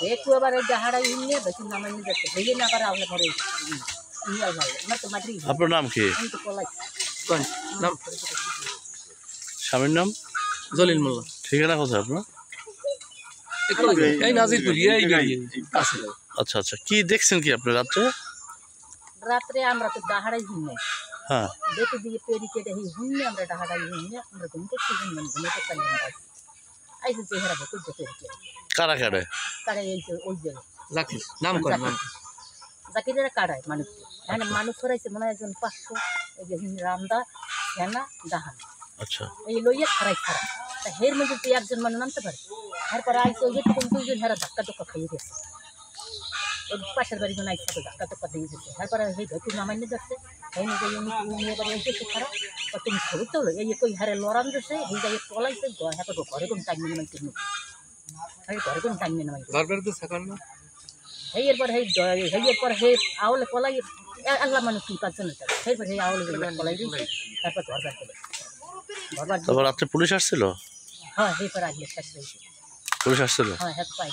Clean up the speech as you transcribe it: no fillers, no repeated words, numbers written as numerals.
একটু আবার এই জাহাড়া ইন্নে বেশি নামাই নিয়ে যাচ্ছে হইলে না আবার আউলে পরে ইয়াল ভালো আমার তো মাদ্রি আপনার নাম কি? আমি তো পলাই কোন নাম? স্বামীর নাম? জলিল মোল্লা। ঠিকানা কোথায় আপনার? এই নাজিরপুর এই কাছে। আচ্ছা আচ্ছা, কি দেখছেন কি আপনি রাত্রে? রাত্রে আমরা তো ডাহাড়াই হিন্নে হ্যাঁ দেখে দিয়ে পেরি কেটে হিন্নে আমরা ডাহাড়াই হিন্নে আমরা ঘুম করছি হিন্নে ঘুমে তো পারি না আইসে চেহারা দেখে দেখে কারা কারে? কারে এই যে ওই যে জাকির নাম কোন নাম? জাকিরের কাড়ায় মানুষ এখানে মানুষ করাইছে মনে হয় একজন 500 এই যে রামদা হেনা দাহান আচ্ছা এই লইয়া খারাই খারাপ তা হের মধ্যে তুই একজন মানুষ নামতে পারে তারপরে আইসে ওই যে তখন দুইজন হেরা ধাক্কা ধক্কা খাইয়ে গেছে ওই পাশের বাড়ি জন আইসা তো ধাক্কা ধক্কা দিয়ে গেছে তারপরে সেই ধরতে নামাই নিয়ে যাচ্ছে এই নিয়ে এবার এসেছে খারাপ তুমি ছবি তো এই কই হারে লড়ান যাচ্ছে এই জায়গায় তলাইছে হ্যাঁ তো ঘরে কোন টাইম নিয়ে নামাইছে ঘরে কোন টাইম নিয়ে নামাইছে বারবার তো সাকান না এই এরপর এরপর হে আওলে কলাই আল্লাহ মানুষ কি পাচ্ছেন সেইবার হে আওলে কলাই দিয়েছে তারপর ঘর বার করে তারপর রাত্রে পুলিশ আসছিল? হ্যাঁ এরপর আসলে শেষ হয়েছে পুলিশ আসছিল? হ্যাঁ হ্যাঁ পাই